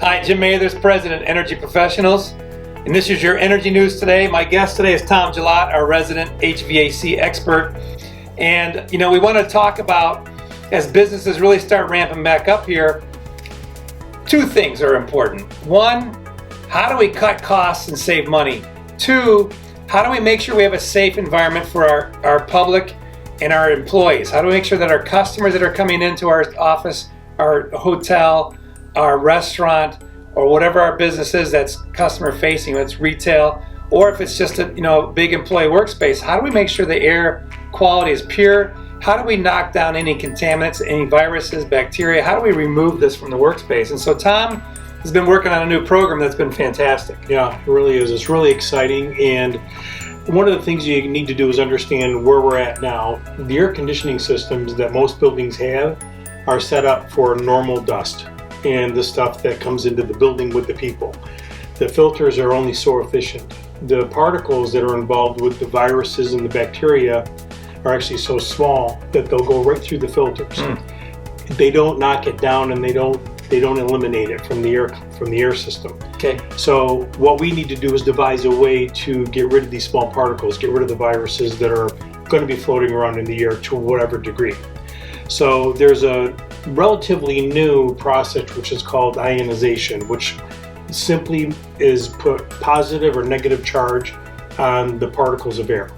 Hi, Jim Mathers, President, Energy Professionals. And this is your energy news today. My guest today is Tom Gillot, our resident HVAC expert. And, we want to talk about, as businesses really start ramping back up here, two things are important. One, how do we cut costs and save money? Two, how do we make sure we have a safe environment for our public and our employees? How do we make sure that our customers that are coming into our office, our hotel, our restaurant, or whatever our business is that's customer facing, whether it's retail, or if it's just a big employee workspace, how do we make sure the air quality is pure? How do we knock down any contaminants, any viruses, bacteria? How do we remove this from the workspace? And so Tom has been working on a new program that's been fantastic. Yeah, it really is. It's really exciting. And one of the things you need to do is understand where we're at now. The air conditioning systems that most buildings have are set up for normal dust and the stuff that comes into the building with the people. The filters are only so efficient. The particles that are involved with the viruses and the bacteria are actually so small that they'll go right through the filters. They don't knock it down, and they don't eliminate it from the air system. Okay. So what we need to do is devise a way to get rid of these small particles, get rid of the viruses that are going to be floating around in the air to whatever degree. So there's a relatively new process which is called ionization, which simply is put positive or negative charge on the particles of air.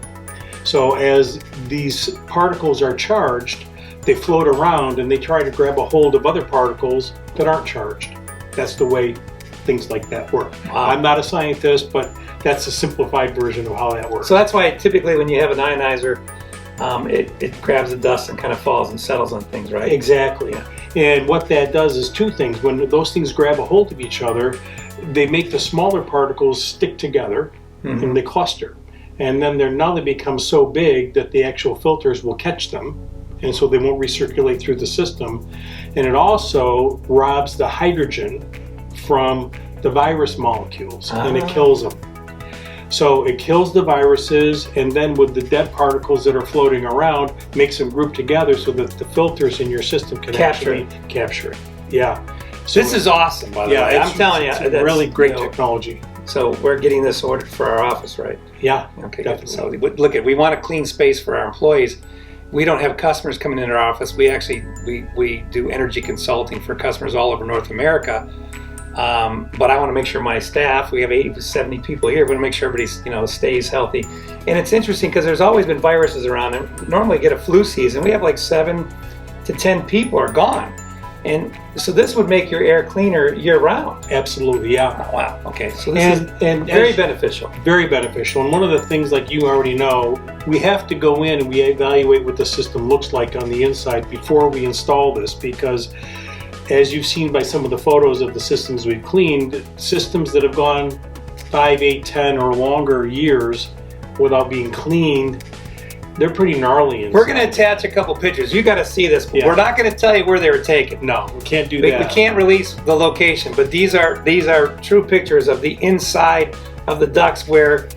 So as these particles are charged, they float around and they try to grab a hold of other particles that aren't charged. That's the way things like that work. Wow. I'm not a scientist, but that's a simplified version of how that works. So that's why typically when you have an ionizer, it grabs the dust and kind of falls and settles on things, right? Exactly. Yeah. And what that does is two things. When those things grab a hold of each other, they make the smaller particles stick together and they cluster. And then they become so big that the actual filters will catch them, and so they won't recirculate through the system. And it also robs the hydrogen from the virus molecules, and it kills them. So it kills the viruses, and then with the dead particles that are floating around, makes them group together so that the filters in your system can actually capture it. Yeah. So this is awesome, by the way. I'm telling you, it's that's really great technology. So we're getting this ordered for our office, right? Yeah. Okay. Definitely. So look, we want a clean space for our employees. We don't have customers coming into our office. We actually we do energy consulting for customers all over North America. But I want to make sure my staff, we have 80 to 70 people here, we want to make sure everybody stays healthy. And it's interesting because there's always been viruses around, and normally get a flu season. We have like 7 to 10 people are gone. And so this would make your air cleaner year round. Absolutely, yeah. Oh, wow. Okay. So this is very beneficial. Very beneficial. And one of the things, like you already know, we have to go in and we evaluate what the system looks like on the inside before we install this, because as you've seen by some of the photos of the systems we've cleaned, systems that have gone 5, 8, 10 or longer years without being cleaned, they're pretty gnarly inside. We're going to attach a couple pictures. You got to see this. Yeah. We're not going to tell you where they were taken. No, we can't do that. We can't release the location, but these are true pictures of the inside of the ducts where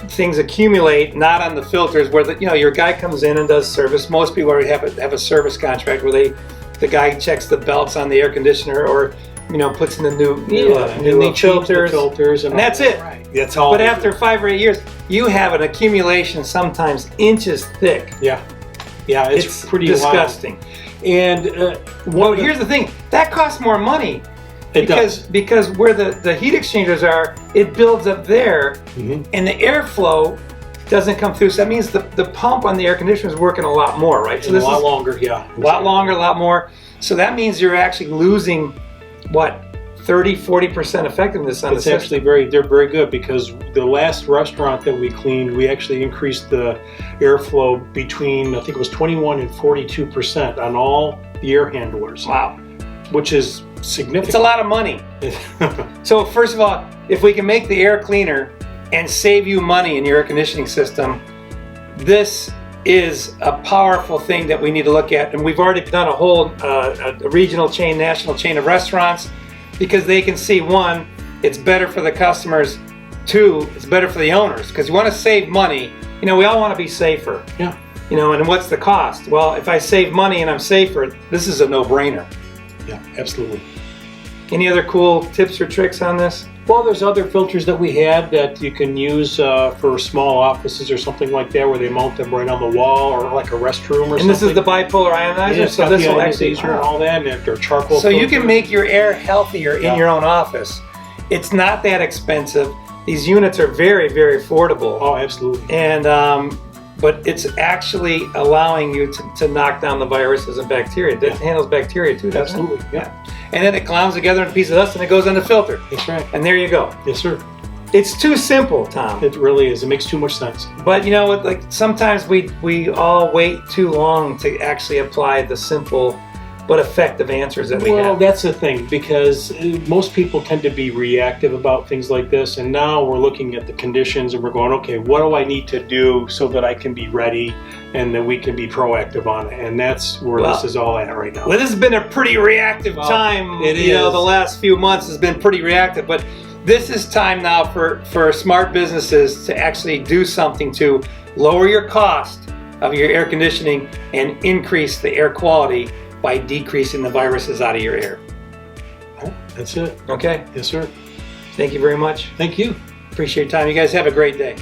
things accumulate, not on the filters where your guy comes in and does service. Most people already have a service contract where the guy checks the belts on the air conditioner or puts in the new filters, and that's it. Right. That's all. But after 5 or 8 years, you have an accumulation sometimes inches thick. Yeah, it's pretty disgusting. Wild. And here's the thing: that costs more money. Because where the heat exchangers are, it builds up there, and the airflow doesn't come through. So that means the pump on the air conditioner is working a lot more, right? So this is a lot longer, yeah. A lot longer, a lot more. So that means you're actually losing, 30-40% effectiveness on the system. It's actually they're very good, because the last restaurant that we cleaned, we actually increased the airflow between, I think it was 21 and 42% on all the air handlers. Wow. Which is significant. It's a lot of money. So first of all, if we can make the air cleaner and save you money in your air conditioning system, this is a powerful thing that we need to look at. And we've already done a whole a regional chain, national chain of restaurants, because they can see, one, it's better for the customers, two, it's better for the owners, because you want to save money. We all want to be safer. Yeah. And what's the cost? Well, if I save money and I'm safer, this is a no-brainer. Yeah, absolutely. Any other cool tips or tricks on this? Well, there's other filters that we have that you can use for small offices or something like that, where they mount them right on the wall, or like a restroom or something. And this is the bipolar ionizer, Yeah, it's so got this the will actually ionizer and all that, and they're charcoal. So you filter. can make your air healthier in Yeah. your own office. It's not that expensive. These units are very, very affordable. Oh, absolutely. And but it's actually allowing you to knock down the viruses and bacteria. That handles bacteria too, doesn't it? Absolutely, yeah. And then it clowns together in a piece of dust and it goes in the filter. That's right. And there you go. Yes, sir. It's too simple, Tom. It really is. It makes too much sense. But you know what? Like sometimes we all wait too long to actually apply the simple but effective answers that we Well, have. that's the thing, because most people tend to be reactive about things like this, and now we're looking at the conditions and we're going, okay, what do I need to do so that I can be ready and that we can be proactive on it? And that's where this is all at right now. Well, this has been a pretty reactive Well, time. it You know, is. the last few months has been pretty reactive, but this is time now for smart businesses to actually do something to lower your cost of your air conditioning and increase the air quality by decreasing the viruses out of your air. That's it. Okay? Yes, sir. Thank you very much. Thank you. Appreciate your time. You guys have a great day.